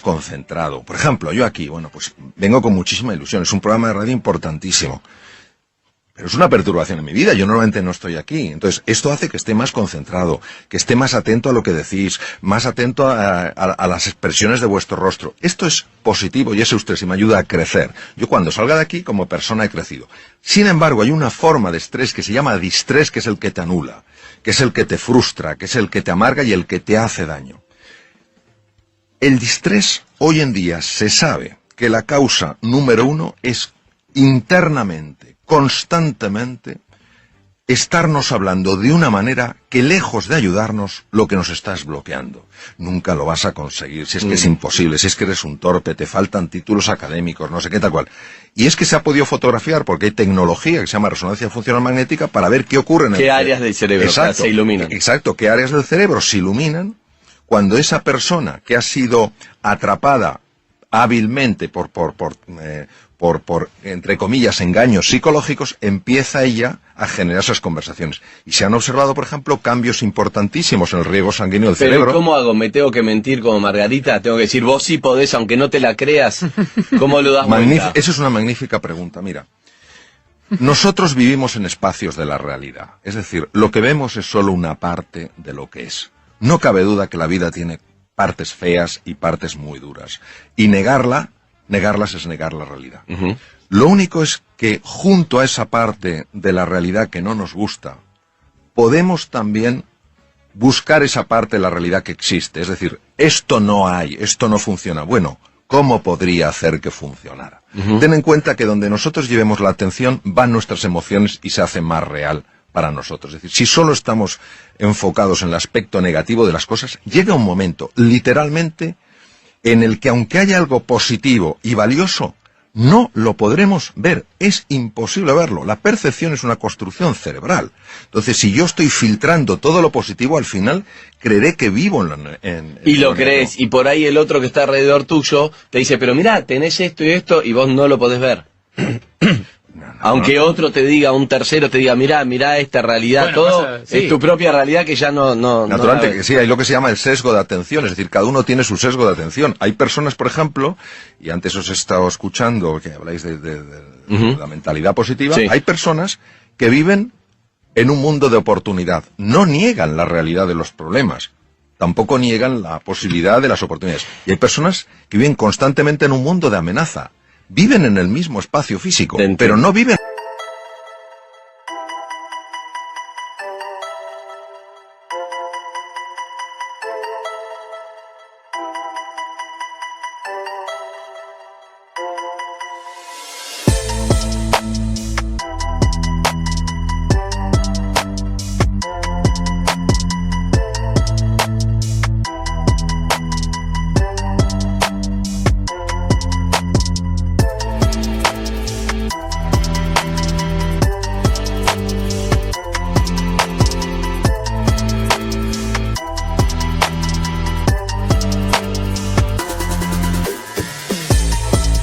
concentrado. Por ejemplo, yo aquí, bueno, pues vengo con muchísima ilusión, es un programa de radio importantísimo. Pero es una perturbación en mi vida, yo normalmente no estoy aquí. Entonces, esto hace que esté más concentrado, que esté más atento a lo que decís, más atento a las expresiones de vuestro rostro. Esto es positivo y ese estrés y me ayuda a crecer. Yo cuando salga de aquí, como persona he crecido. Sin embargo, hay una forma de estrés que se llama distrés, que es el que te anula, que es el que te frustra, que es el que te amarga y el que te hace daño. El distrés, hoy en día, se sabe que la causa número 1 es internamente, constantemente, estarnos hablando de una manera que, lejos de ayudarnos, lo que nos está es bloqueando. Nunca lo vas a conseguir, si es que es imposible, si es que eres un torpe, te faltan títulos académicos, no sé qué tal cual. Y es que se ha podido fotografiar, porque hay tecnología que se llama resonancia funcional magnética, para ver qué ocurre en el cerebro. ¿Qué áreas del cerebro se iluminan? Exacto, qué áreas del cerebro se iluminan cuando esa persona que ha sido atrapada hábilmente por entre comillas, engaños psicológicos, empieza ella a generar esas conversaciones. Y se han observado, por ejemplo, cambios importantísimos en el riego sanguíneo del cerebro. ¿Pero cómo hago? ¿Me tengo que mentir como Margarita? ¿Tengo que decir, vos sí podés, aunque no te la creas? ¿Cómo lo das vuelta? Esa es una magnífica pregunta, mira. Nosotros vivimos en espacios de la realidad. Es decir, lo que vemos es solo una parte de lo que es. No cabe duda que la vida tiene partes feas y partes muy duras. Y negarlas es negar la realidad. Lo único es que junto a esa parte de la realidad que no nos gusta, podemos también buscar esa parte de la realidad que existe. Es decir, esto no hay, esto no funciona. Bueno, ¿cómo podría hacer que funcionara? Ten en cuenta que donde nosotros llevemos la atención van nuestras emociones y se hace más real para nosotros. Es decir, si solo estamos enfocados en el aspecto negativo de las cosas, llega un momento, literalmente, en el que aunque haya algo positivo y valioso, no lo podremos ver. Es imposible verlo. La percepción es una construcción cerebral. Entonces, si yo estoy filtrando todo lo positivo, al final creeré que vivo en y lo crees, y por ahí el otro que está alrededor tuyo te dice, pero mirá, tenés esto y esto, y vos no lo podés ver. Aunque otro te diga, un tercero te diga, mirá esta realidad, bueno, todo es tu propia realidad que ya no naturalmente, que sí, hay lo que se llama el sesgo de atención, es decir, cada uno tiene su sesgo de atención. Hay personas, por ejemplo, y antes os he estado escuchando que habláis de la mentalidad positiva, hay personas que viven en un mundo de oportunidad, no niegan la realidad de los problemas, tampoco niegan la posibilidad de las oportunidades. Y hay personas que viven constantemente en un mundo de amenaza. Viven en el mismo espacio físico, pero no viven...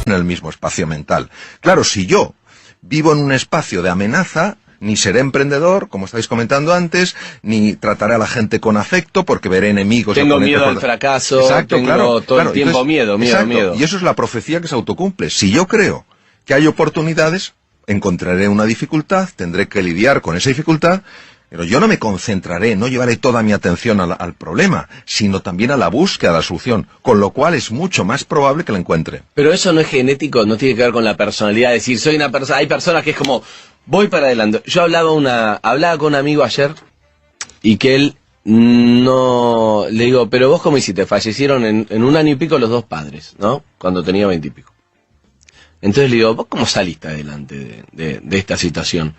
en el mismo espacio mental. Claro, si yo vivo en un espacio de amenaza, ni seré emprendedor, como estáis comentando antes, ni trataré a la gente con afecto, porque veré enemigos. Tengo miedo al fracaso, tengo todo el tiempo miedo. Y eso es la profecía que se autocumple. Si yo creo que hay oportunidades, encontraré una dificultad, tendré que lidiar con esa dificultad, pero yo no me concentraré, no llevaré toda mi atención al problema, sino también a la búsqueda de la solución, con lo cual es mucho más probable que la encuentre. Pero eso no es genético, no tiene que ver con la personalidad, es decir, soy una persona, hay personas que es como, voy para adelante. Yo hablaba con un amigo ayer, y que él no, le digo, pero vos cómo hiciste, fallecieron en 1 año y pico los 2 padres, ¿no? Cuando tenía 20 y pico. Entonces le digo, ¿vos cómo saliste adelante de esta situación?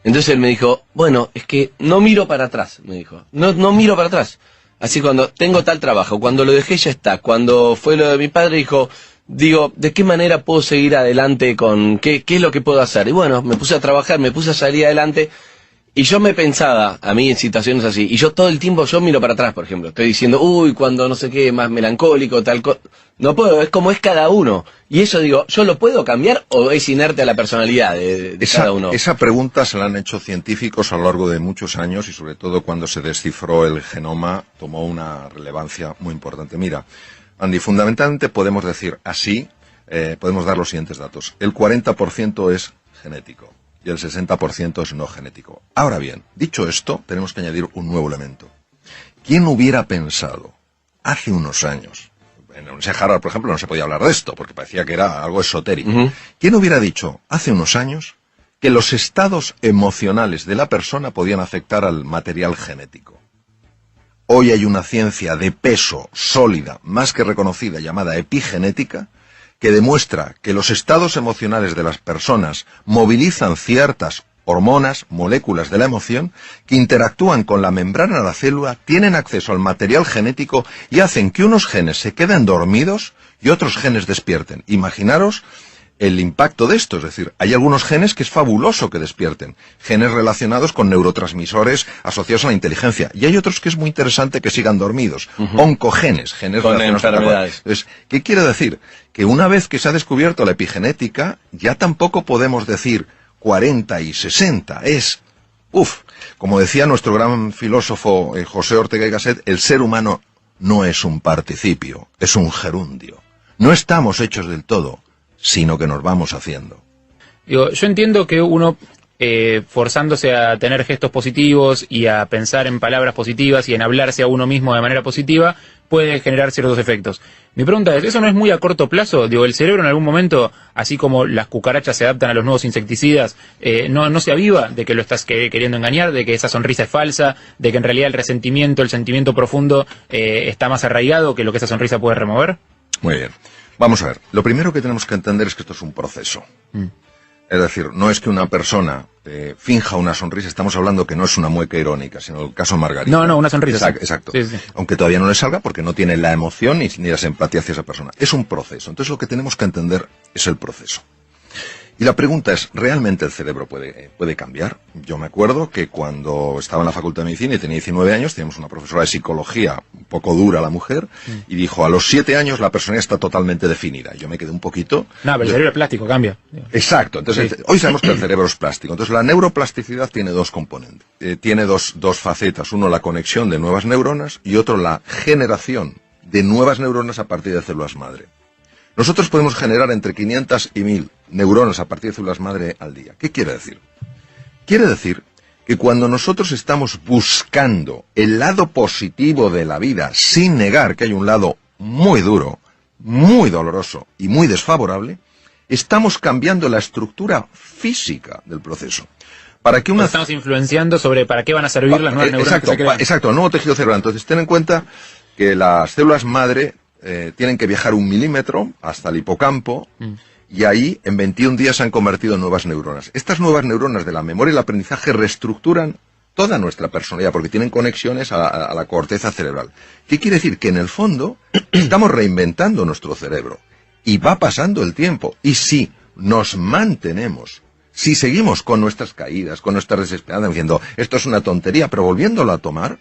Entonces él me dijo, bueno, es que no miro para atrás, me dijo. No miro para atrás. Así cuando tengo tal trabajo, cuando lo dejé ya está. Cuando fue lo de mi padre, digo, ¿de qué manera puedo seguir adelante con qué es lo que puedo hacer? Y bueno, me puse a trabajar, me puse a salir adelante. Y yo me pensaba, a mí en situaciones así, y yo todo el tiempo, yo miro para atrás, por ejemplo. Estoy diciendo, cuando no sé qué, más melancólico, tal cosa. No puedo, es como es cada uno. Y eso digo, ¿yo lo puedo cambiar o es inerte a la personalidad de cada uno? Esa pregunta se la han hecho científicos a lo largo de muchos años y sobre todo cuando se descifró el genoma tomó una relevancia muy importante. Mira, Andy, fundamentalmente podemos decir así, podemos dar los siguientes datos. El 40% es genético y el 60% es no genético. Ahora bien, dicho esto, tenemos que añadir un nuevo elemento. ¿Quién hubiera pensado hace unos años? En el Universidad de Harvard, por ejemplo, no se podía hablar de esto porque parecía que era algo esotérico. ¿Quién hubiera dicho hace unos años que los estados emocionales de la persona podían afectar al material genético? Hoy hay una ciencia de peso sólida, más que reconocida, llamada epigenética, que demuestra que los estados emocionales de las personas movilizan ciertas hormonas, moléculas de la emoción, que interactúan con la membrana de la célula, tienen acceso al material genético y hacen que unos genes se queden dormidos y otros genes despierten. Imaginaros el impacto de esto, es decir, hay algunos genes que es fabuloso que despierten, genes relacionados con neurotransmisores asociados a la inteligencia, y hay otros que es muy interesante que sigan dormidos, oncogenes, genes con relacionados enfermedades. Entonces, ¿qué quiere decir? Que una vez que se ha descubierto la epigenética, ya tampoco podemos decir 40 y 60, como decía nuestro gran filósofo José Ortega y Gasset, el ser humano no es un participio, es un gerundio. No estamos hechos del todo, sino que nos vamos haciendo. Digo, yo entiendo que uno, forzándose a tener gestos positivos y a pensar en palabras positivas y en hablarse a uno mismo de manera positiva, puede generar ciertos efectos. Mi pregunta es, ¿eso no es muy a corto plazo? Digo, el cerebro en algún momento, así como las cucarachas se adaptan a los nuevos insecticidas, no se aviva de que lo estás queriendo engañar, de que esa sonrisa es falsa, de que en realidad el resentimiento, el sentimiento profundo está más arraigado que lo que esa sonrisa puede remover. Muy bien. Vamos a ver, lo primero que tenemos que entender es que esto es un proceso. Es decir, no es que una persona finja una sonrisa, estamos hablando que no es una mueca irónica, sino el caso Margarita. No, una sonrisa. Exacto. Sí, sí. Aunque todavía no le salga porque no tiene la emoción ni la simpatía hacia esa persona. Es un proceso. Entonces lo que tenemos que entender es el proceso. Y la pregunta es, ¿realmente el cerebro puede cambiar? Yo me acuerdo que cuando estaba en la Facultad de Medicina y tenía 19 años, teníamos una profesora de psicología, un poco dura la mujer, y dijo, a los 7 años la personalidad está totalmente definida. Yo me quedé un poquito... No, pero el cerebro es plástico, cambia. Exacto. Entonces, hoy sabemos que el cerebro es plástico. Entonces, la neuroplasticidad tiene dos componentes. Tiene dos facetas. Uno, la conexión de nuevas neuronas, y otro, la generación de nuevas neuronas a partir de células madre. Nosotros podemos generar entre 500 y 1000 neuronas a partir de células madre al día. ¿Qué quiere decir? Quiere decir que cuando nosotros estamos buscando el lado positivo de la vida, sin negar que hay un lado muy duro, muy doloroso y muy desfavorable, estamos cambiando la estructura física del proceso. Para que Estamos influenciando sobre para qué van a servir las nuevas neuronas que se crean. Exacto, el nuevo tejido cerebral. Entonces, ten en cuenta que las células madre tienen que viajar 1 milímetro hasta el hipocampo y ahí en 21 días se han convertido en nuevas neuronas. Estas nuevas neuronas de la memoria y el aprendizaje reestructuran toda nuestra personalidad porque tienen conexiones a la corteza cerebral. ¿Qué quiere decir? Que en el fondo estamos reinventando nuestro cerebro y va pasando el tiempo. Y si nos mantenemos, si seguimos con nuestras caídas, con nuestras desesperanzas, diciendo esto es una tontería, pero volviéndolo a tomar,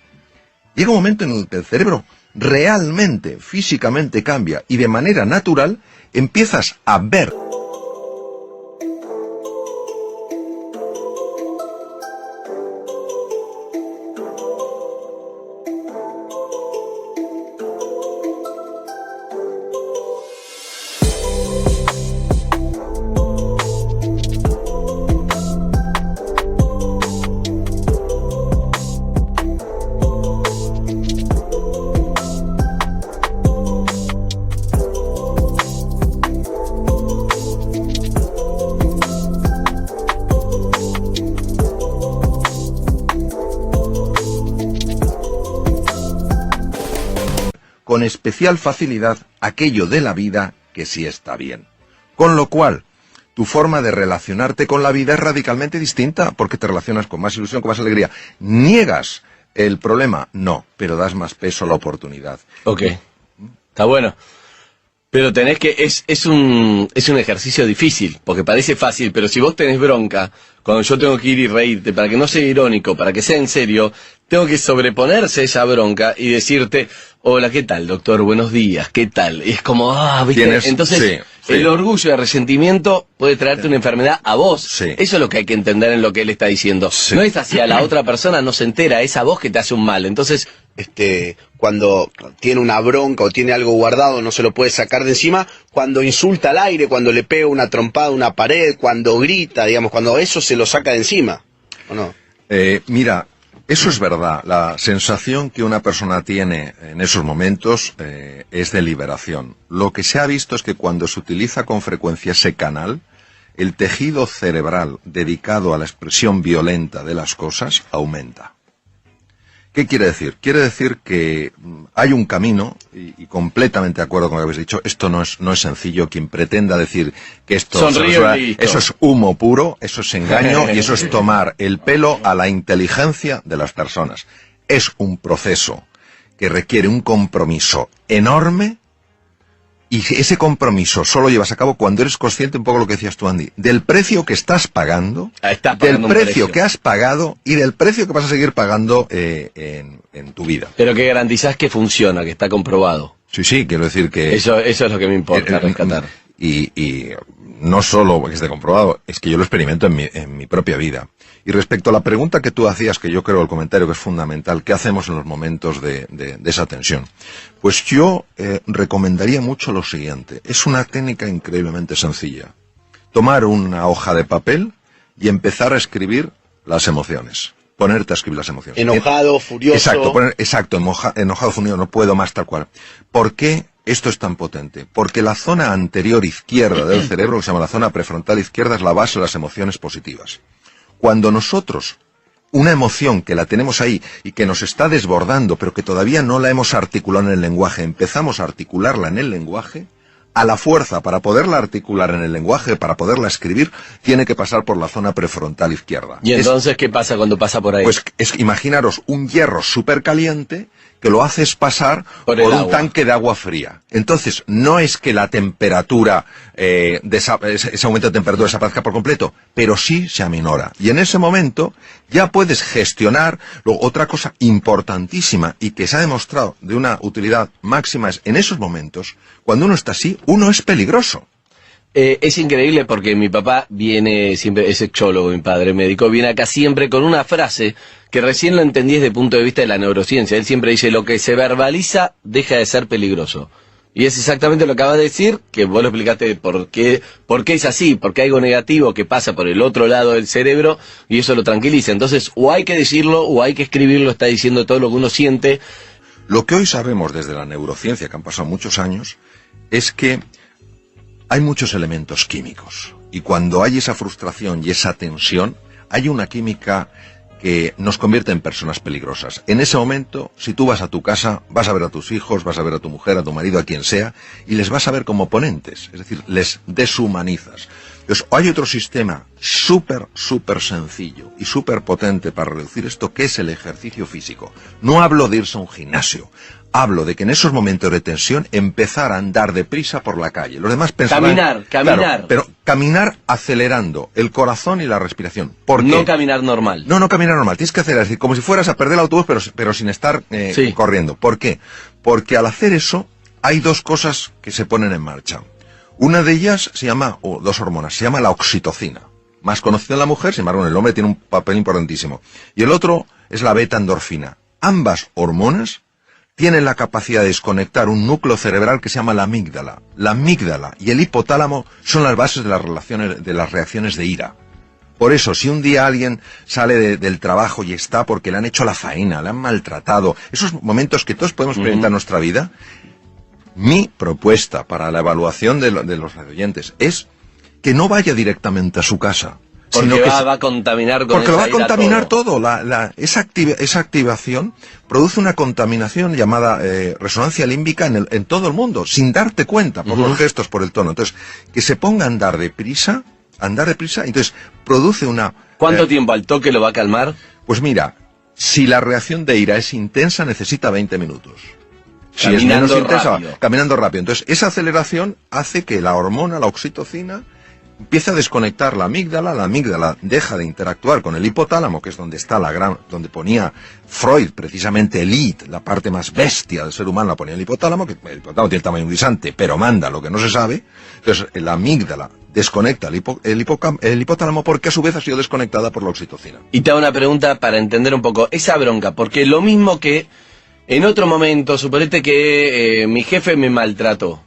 llega un momento en el que el cerebro realmente, físicamente cambia y de manera natural empiezas a ver. Con especial facilidad aquello de la vida que sí está bien. Con lo cual, tu forma de relacionarte con la vida es radicalmente distinta, porque te relacionas con más ilusión, con más alegría. ¿Niegas el problema? No, pero das más peso a la oportunidad. Ok, está bueno. Pero tenés que, es un ejercicio difícil, porque parece fácil, pero si vos tenés bronca, cuando yo tengo que ir y reírte, para que no sea irónico, para que sea en serio, tengo que sobreponerse a esa bronca y decirte, hola, ¿qué tal, doctor? Buenos días, ¿qué tal? Y es como, ¿viste? Entonces, sí. El orgullo y el resentimiento puede traerte una enfermedad a vos. Sí. Eso es lo que hay que entender en lo que él está diciendo. Sí. No es hacia la otra persona, no se entera, es a vos que te hace un mal. Entonces, cuando tiene una bronca o tiene algo guardado no se lo puede sacar de encima, cuando insulta al aire, cuando le pega una trompada a una pared, cuando grita, digamos, cuando eso se lo saca de encima, ¿o no? Mira, eso es verdad. La sensación que una persona tiene en esos momentos es de liberación. Lo que se ha visto es que cuando se utiliza con frecuencia ese canal, el tejido cerebral dedicado a la expresión violenta de las cosas aumenta. ¿Qué quiere decir? Quiere decir que hay un camino, y completamente de acuerdo con lo que habéis dicho, esto no es sonrío sencillo. Quien pretenda decir que esto eso es humo puro, eso es engaño, y eso es tomar el pelo a la inteligencia de las personas. Es un proceso que requiere un compromiso enorme, y ese compromiso solo llevas a cabo cuando eres consciente, un poco lo que decías tú, Andy, del precio que estás pagando, del precio que has pagado y del precio que vas a seguir pagando en tu vida. Pero que garantizás que funciona, que está comprobado. Sí, quiero decir que... Eso es lo que me importa rescatar. Y no solo que esté comprobado, es que yo lo experimento en mi propia vida. Y respecto a la pregunta que tú hacías, que yo creo el comentario que es fundamental, ¿qué hacemos en los momentos de esa tensión? Pues yo recomendaría mucho lo siguiente. Es una técnica increíblemente sencilla. Tomar una hoja de papel y empezar a escribir las emociones. Ponerte a escribir las emociones. Enojado, furioso. Exacto, enojado, furioso, no puedo más, tal cual. ¿Por qué esto es tan potente? Porque la zona anterior izquierda del cerebro, que se llama la zona prefrontal izquierda, es la base de las emociones positivas. Cuando nosotros, una emoción que la tenemos ahí y que nos está desbordando, pero que todavía no la hemos articulado en el lenguaje, empezamos a articularla en el lenguaje, a la fuerza, para poderla articular en el lenguaje, para poderla escribir, tiene que pasar por la zona prefrontal izquierda. ¿Y entonces qué pasa cuando pasa por ahí? Pues imaginaros un hierro súper caliente que lo haces pasar por un tanque de agua fría. Entonces, no es que la temperatura, ese aumento de temperatura desaparezca por completo, pero sí se aminora. Y en ese momento ya puedes gestionar. Luego, otra cosa importantísima y que se ha demostrado de una utilidad máxima es, en esos momentos, cuando uno está así, uno es peligroso. Es increíble porque mi papá viene siempre, es exólogo, mi padre médico, viene acá siempre con una frase que recién lo entendí desde el punto de vista de la neurociencia. Él siempre dice, lo que se verbaliza deja de ser peligroso. Y es exactamente lo que acabas de decir, que vos lo explicaste por qué es así, porque hay algo negativo que pasa por el otro lado del cerebro y eso lo tranquiliza. Entonces, o hay que decirlo o hay que escribirlo, está diciendo todo lo que uno siente. Lo que hoy sabemos desde la neurociencia, que han pasado muchos años, es que hay muchos elementos químicos. Y cuando hay esa frustración y esa tensión, hay una química que nos convierte en personas peligrosas. En ese momento, si tú vas a tu casa, vas a ver a tus hijos, vas a ver a tu mujer, a tu marido, a quien sea, y les vas a ver como oponentes, es decir, les deshumanizas. Entonces, hay otro sistema súper sencillo y súper potente para reducir esto, que es el ejercicio físico. No hablo de irse a un gimnasio, hablo de que en esos momentos de tensión empezar a andar deprisa por la calle. Los demás pensarán... Caminar. Claro, pero caminar acelerando el corazón y la respiración. ¿Por qué? No caminar normal. No caminar normal. Tienes que acelerar, es decir, como si fueras a perder el autobús, pero sin estar corriendo. ¿Por qué? Porque al hacer eso, hay dos cosas que se ponen en marcha. Una de ellas se llama, o dos hormonas, se llama la oxitocina. Más conocida en la mujer, sin embargo en el hombre tiene un papel importantísimo. Y el otro es la beta-endorfina. Ambas hormonas tienen la capacidad de desconectar un núcleo cerebral que se llama la amígdala. La amígdala y el hipotálamo son las bases de las reacciones de ira. Por eso, si un día alguien sale del trabajo y está porque le han hecho la faena, le han maltratado, esos momentos que todos podemos experimentar en nuestra vida, mi propuesta para la evaluación de los radioyentes es que no vaya directamente a su casa. Porque sino que va a contaminar con porque esa va a contaminar todo. Esa activación produce una contaminación llamada resonancia límbica en todo el mundo, sin darte cuenta, por los gestos, por el tono. Entonces, que se ponga a andar deprisa, entonces produce una... ¿Cuánto tiempo al toque lo va a calmar? Pues mira, si la reacción de ira es intensa, necesita 20 minutos. Si Caminando es menos intensa, rápido. caminando rápido. Entonces, esa aceleración hace que la hormona, la oxitocina, empieza a desconectar la amígdala deja de interactuar con el hipotálamo, que es donde está donde ponía Freud, precisamente el id, la parte más bestia del ser humano, la ponía el hipotálamo, que el hipotálamo tiene el tamaño de un guisante, pero manda lo que no se sabe. Entonces, la amígdala desconecta el hipotálamo porque a su vez ha sido desconectada por la oxitocina. Y te hago una pregunta para entender un poco esa bronca, porque lo mismo que En otro momento, suponete que mi jefe me maltrató.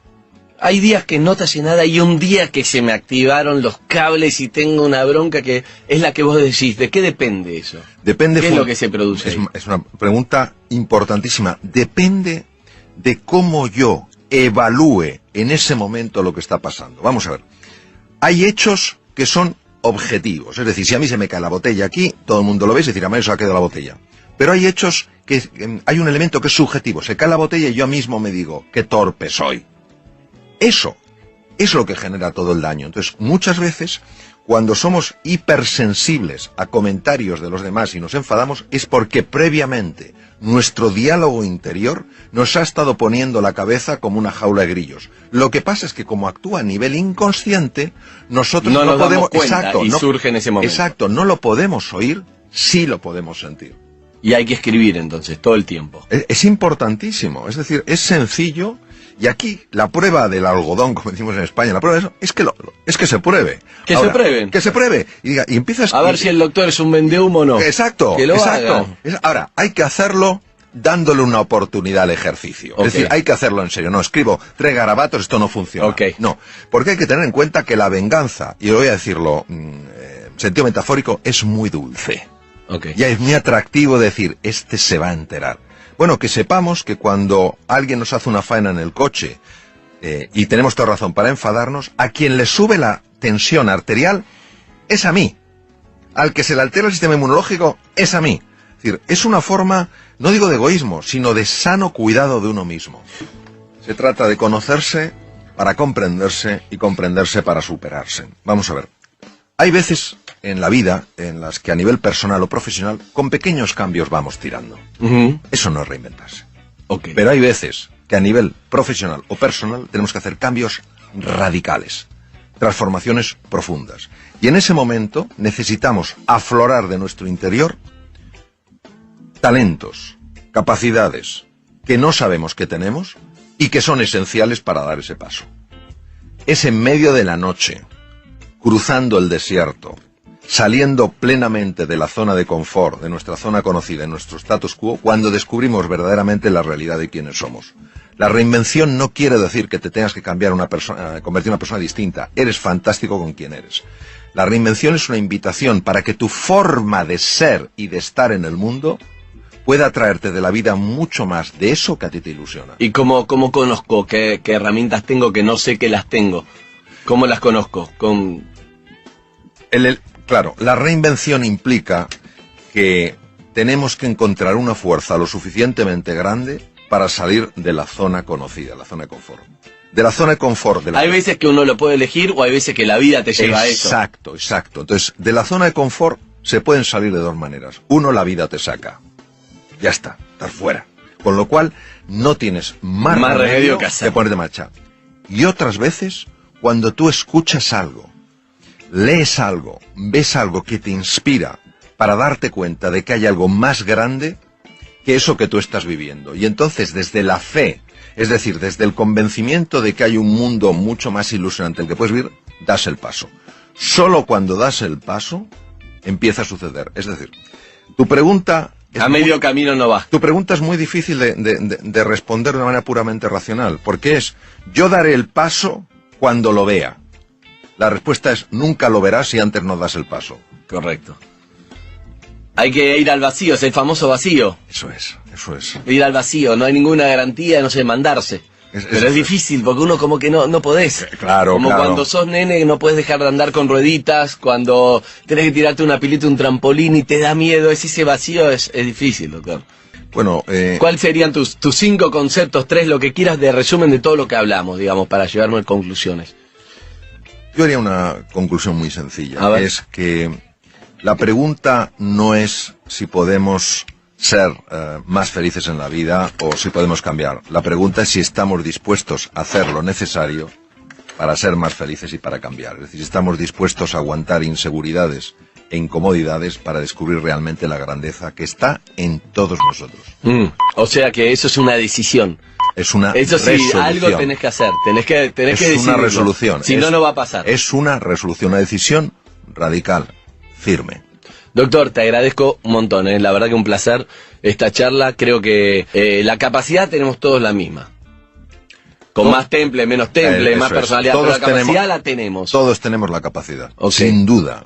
Hay días que no te hace nada y un día que se me activaron los cables y tengo una bronca que es la que vos decís. ¿De qué depende eso? Depende. ¿Qué es lo que se produce ahí? Es una pregunta importantísima. Depende de cómo yo evalúe en ese momento lo que está pasando. Vamos a ver. Hay hechos que son objetivos. Es decir, si a mí se me cae la botella aquí, todo el mundo lo ve y se decir, a mí se ha caído la botella. Pero hay hechos que hay un elemento que es subjetivo. Se cae la botella y yo mismo me digo, qué torpe soy. Eso es lo que genera todo el daño. Entonces, muchas veces, cuando somos hipersensibles a comentarios de los demás y nos enfadamos, es porque previamente nuestro diálogo interior nos ha estado poniendo la cabeza como una jaula de grillos. Lo que pasa es que como actúa a nivel inconsciente, nosotros no podemos... Exacto, y surge en ese momento. Exacto, no lo podemos oír, sí lo podemos sentir. Y hay que escribir entonces, todo el tiempo. Es importantísimo, es decir, es sencillo. Y aquí, la prueba del algodón, como decimos en España, la prueba de eso, es que se pruebe. Que Ahora, se prueben. Que se pruebe. Y diga, y empiezas... A ver si el doctor es un vendehumo o no. Exacto, que lo exacto. haga. Ahora, hay que hacerlo dándole una oportunidad al ejercicio. Okay. Es decir, hay que hacerlo en serio. No escribo 3 garabatos, esto no funciona. Okay. No, porque hay que tener en cuenta que la venganza, y voy a decirlo en sentido metafórico, es muy dulce. Okay. Ya es muy atractivo decir, este se va a enterar. Bueno, que sepamos que cuando alguien nos hace una faena en el coche, y tenemos toda razón para enfadarnos, a quien le sube la tensión arterial es a mí. Al que se le altera el sistema inmunológico es a mí. Es decir, es una forma, no digo de egoísmo, sino de sano cuidado de uno mismo. Se trata de conocerse para comprenderse y comprenderse para superarse. Vamos a ver. Hay veces en la vida en las que a nivel personal o profesional, con pequeños cambios vamos tirando. Eso no es reinventarse. Okay. Pero hay veces que a nivel profesional o personal tenemos que hacer cambios radicales, transformaciones profundas. Y en ese momento necesitamos aflorar de nuestro interior talentos, capacidades que no sabemos que tenemos y que son esenciales para dar ese paso. Es en medio de la noche, cruzando el desierto, saliendo plenamente de la zona de confort, de nuestra zona conocida, de nuestro status quo, cuando descubrimos verdaderamente la realidad de quiénes somos. La reinvención no quiere decir que te tengas que cambiar una persona, convertir en una persona distinta. Eres fantástico con quien eres. La reinvención es una invitación para que tu forma de ser y de estar en el mundo pueda traerte de la vida mucho más de eso que a ti te ilusiona. ¿Y cómo conozco qué herramientas tengo que no sé que las tengo? ¿Cómo las conozco? Claro, la reinvención implica que tenemos que encontrar una fuerza lo suficientemente grande para salir de la zona conocida, la zona de confort. De la zona de confort. Hay veces que uno lo puede elegir o hay veces que la vida te lleva a eso. Exacto, exacto. Entonces, de la zona de confort se pueden salir de 2 maneras. Uno, la vida te saca. Ya está, estás fuera. Con lo cual, no tienes más remedio que ponerte en marcha. Y otras veces, cuando tú escuchas algo, lees algo, ves algo que te inspira para darte cuenta de que hay algo más grande que eso que tú estás viviendo. Y entonces, desde la fe, es decir, desde el convencimiento de que hay un mundo mucho más ilusionante el que puedes vivir, das el paso. Solo cuando das el paso, empieza a suceder. Es decir, tu pregunta... A medio camino no va. Tu pregunta es muy difícil de responder de una manera puramente racional, porque es, yo daré el paso cuando lo vea. La respuesta es, nunca lo verás si antes no das el paso. Correcto. Hay que ir al vacío, es el famoso vacío. Eso es. Ir al vacío, no hay ninguna garantía, no sé, mandarse. Pero es difícil, porque uno como que no podés. Claro, como cuando sos nene no podés dejar de andar con rueditas, cuando tenés que tirarte una pilita, un trampolín y te da miedo, ese vacío es difícil, doctor. Bueno, ¿cuáles serían tus 5 conceptos, 3, lo que quieras de resumen de todo lo que hablamos, digamos, para llevarnos a conclusiones? Yo haría una conclusión muy sencilla. Es que la pregunta no es si podemos ser más felices en la vida o si podemos cambiar. La pregunta es si estamos dispuestos a hacer lo necesario para ser más felices y para cambiar. Es decir, si estamos dispuestos a aguantar inseguridades e incomodidades para descubrir realmente la grandeza que está en todos nosotros. O sea que eso es una decisión. Es una resolución. Eso sí, algo tenés que hacer. Tenés que decidirlo. Es una resolución. Si no, no va a pasar. Es una resolución, una decisión radical, firme. Doctor, te agradezco un montón, la verdad que un placer esta charla. Creo que la capacidad tenemos todos la misma. Con más temple, menos temple, más personalidad, pero la capacidad la tenemos. Todos tenemos la capacidad, Okay. sin duda.